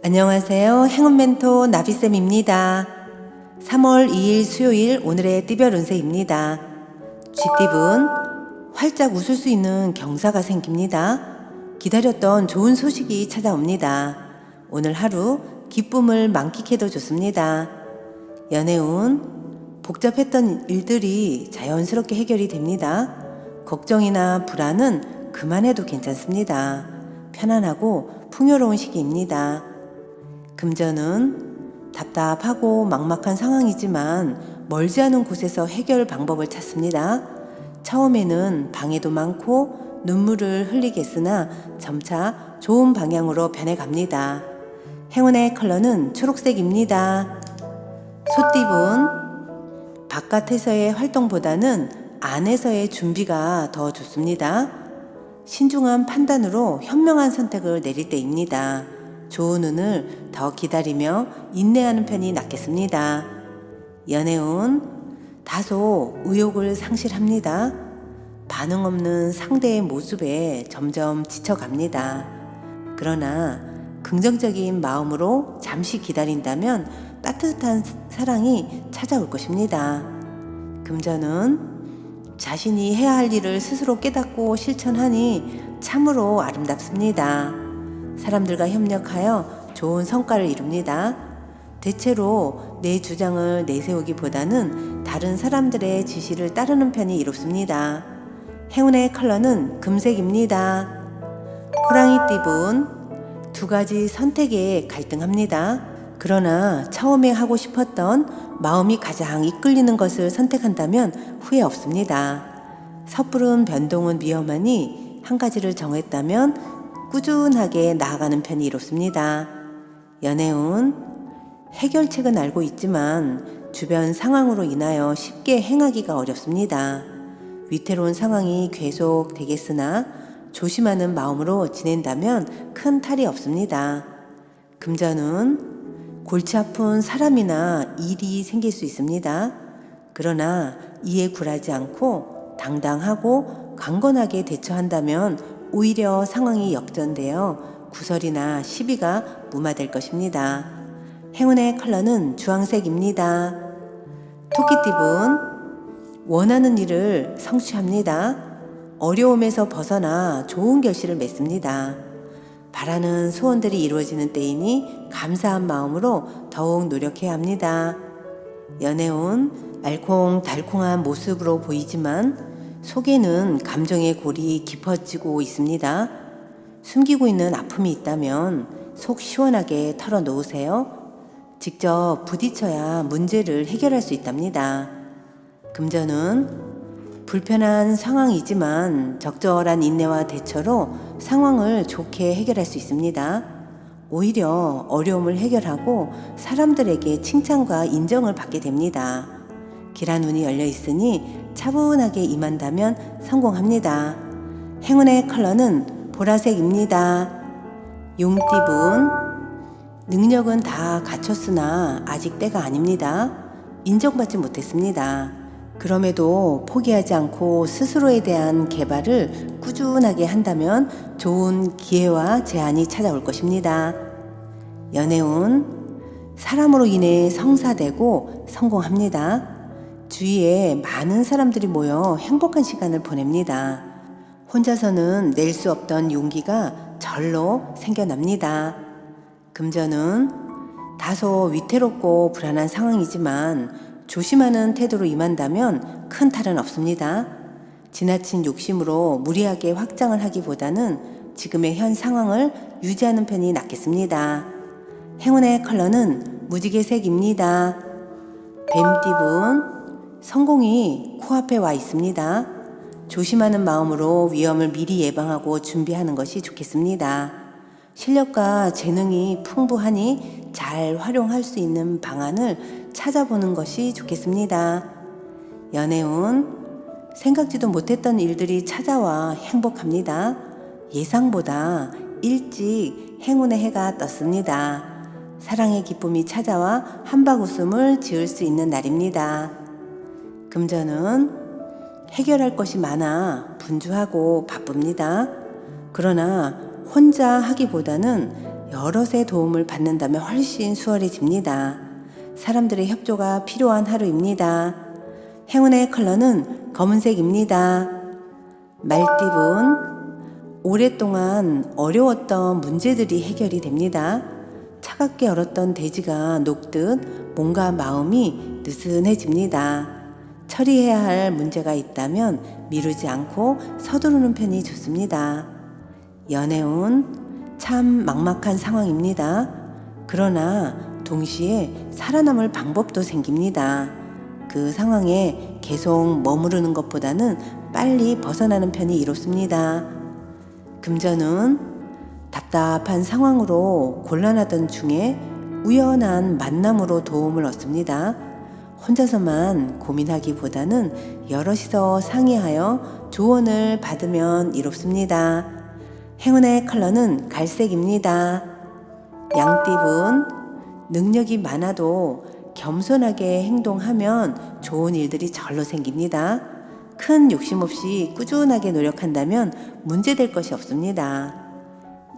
안녕하세요. 행운 멘토 나비쌤입니다. 3월 2일 수요일 오늘의 띠별 운세입니다. 쥐띠분 활짝 웃을 수 있는 경사가 생깁니다. 기다렸던 좋은 소식이 찾아옵니다. 오늘 하루 기쁨을 만끽해도 좋습니다. 연애운 복잡했던 일들이 자연스럽게 해결이 됩니다. 걱정이나 불안은 그만해도 괜찮습니다. 편안하고 풍요로운 시기입니다. 금전은 답답하고 막막한 상황이지만 멀지 않은 곳에서 해결 방법을 찾습니다. 처음에는 방해도 많고 눈물을 흘리겠으나 점차 좋은 방향으로 변해갑니다. 행운의 컬러는 초록색입니다. 소띠분 바깥에서의 활동보다는 안에서의 준비가 더 좋습니다. 신중한 판단으로 현명한 선택을 내릴 때입니다. 좋은 운을 더 기다리며 인내하는 편이 낫겠습니다. 연애운 다소 의욕을 상실합니다. 반응 없는 상대의 모습에 점점 지쳐갑니다. 그러나 긍정적인 마음으로 잠시 기다린다면 따뜻한 사랑이 찾아올 것입니다. 금전은 자신이 해야 할 일을 스스로 깨닫고 실천하니 참으로 아름답습니다. 사람들과 협력하여 좋은 성과를 이룹니다. 대체로 내 주장을 내세우기보다는 다른 사람들의 지시를 따르는 편이 이롭습니다. 행운의 컬러는 금색입니다. 호랑이띠분 두 가지 선택에 갈등합니다. 그러나 처음에 하고 싶었던 마음이 가장 이끌리는 것을 선택한다면 후회 없습니다. 섣부른 변동은 위험하니 한 가지를 정했다면 꾸준하게 나아가는 편이 이롭습니다. 연애운 해결책은 알고 있지만 주변 상황으로 인하여 쉽게 행하기가 어렵습니다. 위태로운 상황이 계속 되겠으나 조심하는 마음으로 지낸다면 큰 탈이 없습니다. 금전은 골치 아픈 사람이나 일이 생길 수 있습니다. 그러나 이에 굴하지 않고 당당하고 강건하게 대처한다면 오히려 상황이 역전되어 구설이나 시비가 무마될 것입니다. 행운의 컬러는 주황색입니다. 토끼띠분 원하는 일을 성취합니다. 어려움에서 벗어나 좋은 결실을 맺습니다. 바라는 소원들이 이루어지는 때이니 감사한 마음으로 더욱 노력해야 합니다. 연애운 알콩달콩한 모습으로 보이지만 속에는 감정의 골이 깊어지고 있습니다. 숨기고 있는 아픔이 있다면 속 시원하게 털어놓으세요. 직접 부딪혀야 문제를 해결할 수 있답니다. 금전은 불편한 상황이지만 적절한 인내와 대처로 상황을 좋게 해결할 수 있습니다. 오히려 어려움을 해결하고 사람들에게 칭찬과 인정을 받게 됩니다. 길한 운이 열려 있으니 차분하게 임한다면 성공합니다. 행운의 컬러는 보라색입니다. 용띠분 능력은 다 갖췄으나 아직 때가 아닙니다. 인정받지 못했습니다. 그럼에도 포기하지 않고 스스로에 대한 개발을 꾸준하게 한다면 좋은 기회와 제안이 찾아올 것입니다. 연애운 사람으로 인해 성사되고 성공합니다. 주위에 많은 사람들이 모여 행복한 시간을 보냅니다. 혼자서는 낼 수 없던 용기가 절로 생겨납니다. 금전은 다소 위태롭고 불안한 상황이지만 조심하는 태도로 임한다면 큰 탈은 없습니다. 지나친 욕심으로 무리하게 확장을 하기보다는 지금의 현 상황을 유지하는 편이 낫겠습니다. 행운의 컬러는 무지개색입니다. 뱀띠분 성공이 코앞에 와 있습니다. 조심하는 마음으로 위험을 미리 예방하고 준비하는 것이 좋겠습니다. 실력과 재능이 풍부하니 잘 활용할 수 있는 방안을 찾아보는 것이 좋겠습니다. 연애운 생각지도 못했던 일들이 찾아와 행복합니다. 예상보다 일찍 행운의 해가 떴습니다. 사랑의 기쁨이 찾아와 한박 웃음을 지을 수 있는 날입니다. 금전은 해결할 것이 많아 분주하고 바쁩니다. 그러나 혼자 하기보다는 여럿의 도움을 받는다면 훨씬 수월해집니다. 사람들의 협조가 필요한 하루입니다. 행운의 컬러는 검은색입니다. 말띠분, 오랫동안 어려웠던 문제들이 해결이 됩니다. 차갑게 얼었던 대지가 녹듯 몸과 마음이 느슨해집니다. 처리해야 할 문제가 있다면 미루지 않고 서두르는 편이 좋습니다. 연애운, 참 막막한 상황입니다. 그러나 동시에 살아남을 방법도 생깁니다. 그 상황에 계속 머무르는 것보다는 빨리 벗어나는 편이 이롭습니다. 금전은 답답한 상황으로 곤란하던 중에 우연한 만남으로 도움을 얻습니다. 혼자서만 고민하기보다는 여럿이서 상의하여 조언을 받으면 이롭습니다. 행운의 컬러는 갈색입니다. 양띠분, 능력이 많아도 겸손하게 행동하면 좋은 일들이 절로 생깁니다. 큰 욕심 없이 꾸준하게 노력한다면 문제될 것이 없습니다.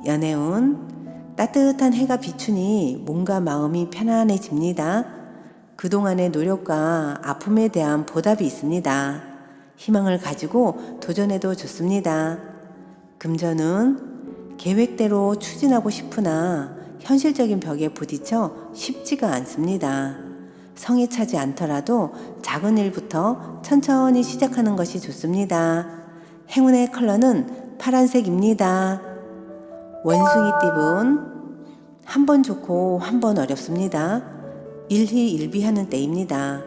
연애운, 따뜻한 해가 비추니 몸과 마음이 편안해집니다. 그동안의 노력과 아픔에 대한 보답이 있습니다. 희망을 가지고 도전해도 좋습니다. 금전은 계획대로 추진하고 싶으나 현실적인 벽에 부딪혀 쉽지가 않습니다. 성에 차지 않더라도 작은 일부터 천천히 시작하는 것이 좋습니다. 행운의 컬러는 파란색입니다. 원숭이띠분, 한 번 좋고 한 번 어렵습니다. 일희일비하는 때입니다.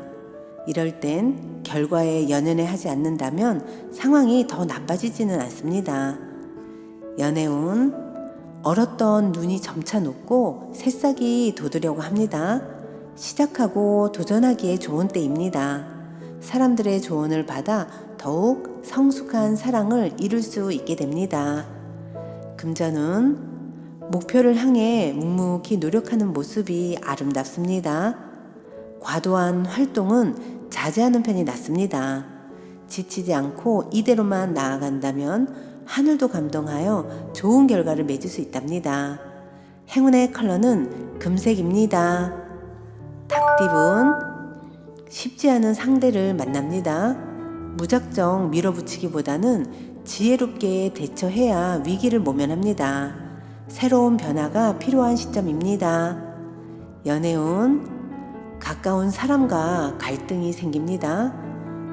이럴 땐 결과에 연연해 하지 않는다면 상황이 더 나빠지지는 않습니다. 연애운, 얼었던 눈이 점차 녹고 새싹이 돋으려고 합니다. 시작하고 도전하기에 좋은 때입니다. 사람들의 조언을 받아 더욱 성숙한 사랑을 이룰 수 있게 됩니다. 금전은 목표를 향해 묵묵히 노력하는 모습이 아름답습니다. 과도한 활동은 자제하는 편이 낫습니다. 지치지 않고 이대로만 나아간다면 하늘도 감동하여 좋은 결과를 맺을 수 있답니다. 행운의 컬러는 금색입니다. 닭띠분, 쉽지 않은 상대를 만납니다. 무작정 밀어붙이기보다는 지혜롭게 대처해야 위기를 모면합니다. 새로운 변화가 필요한 시점입니다. 연애운, 가까운 사람과 갈등이 생깁니다.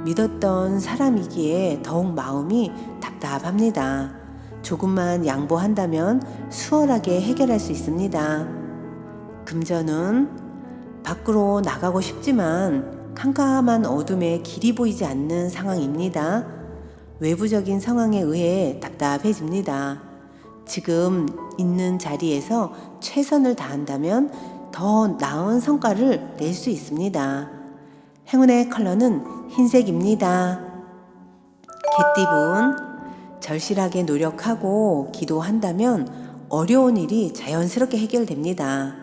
믿었던 사람이기에 더욱 마음이 답답합니다. 조금만 양보한다면 수월하게 해결할 수 있습니다. 금전은 밖으로 나가고 싶지만 캄캄한 어둠에 길이 보이지 않는 상황입니다. 외부적인 상황에 의해 답답해집니다. 지금 있는 자리에서 최선을 다한다면 더 나은 성과를 낼 수 있습니다. 행운의 컬러는 흰색입니다. 개띠분, 절실하게 노력하고 기도한다면 어려운 일이 자연스럽게 해결됩니다.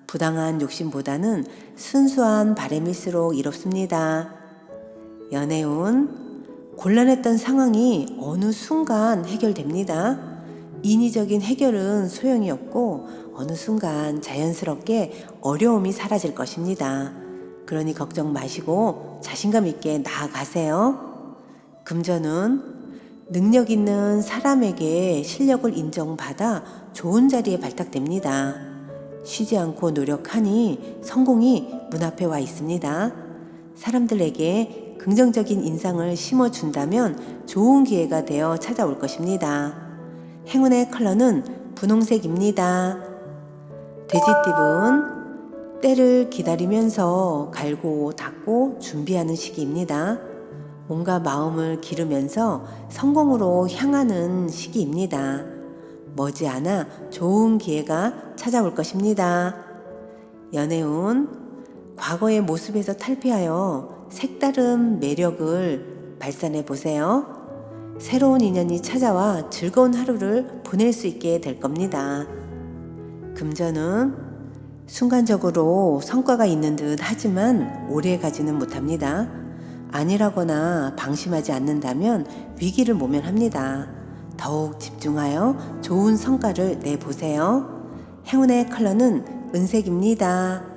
부당한 욕심보다는 순수한 바람일수록 이롭습니다. 연애운, 곤란했던 상황이 어느 순간 해결됩니다. 인위적인 해결은 소용이 없고 어느 순간 자연스럽게 어려움이 사라질 것입니다. 그러니 걱정 마시고 자신감 있게 나아가세요. 금전은 능력 있는 사람에게 실력을 인정받아 좋은 자리에 발탁됩니다. 쉬지 않고 노력하니 성공이 문 앞에 와 있습니다. 사람들에게 긍정적인 인상을 심어준다면 좋은 기회가 되어 찾아올 것입니다. 행운의 컬러는 분홍색입니다. 돼지띠분, 때를 기다리면서 갈고 닦고 준비하는 시기입니다. 몸과 마음을 기르면서 성공으로 향하는 시기입니다. 머지않아 좋은 기회가 찾아올 것입니다. 연애운, 과거의 모습에서 탈피하여 색다른 매력을 발산해 보세요. 새로운 인연이 찾아와 즐거운 하루를 보낼 수 있게 될 겁니다. 금전은 순간적으로 성과가 있는 듯 하지만 오래 가지는 못합니다. 안일하거나 방심하지 않는다면 위기를 모면합니다. 더욱 집중하여 좋은 성과를 내보세요. 행운의 컬러는 은색입니다.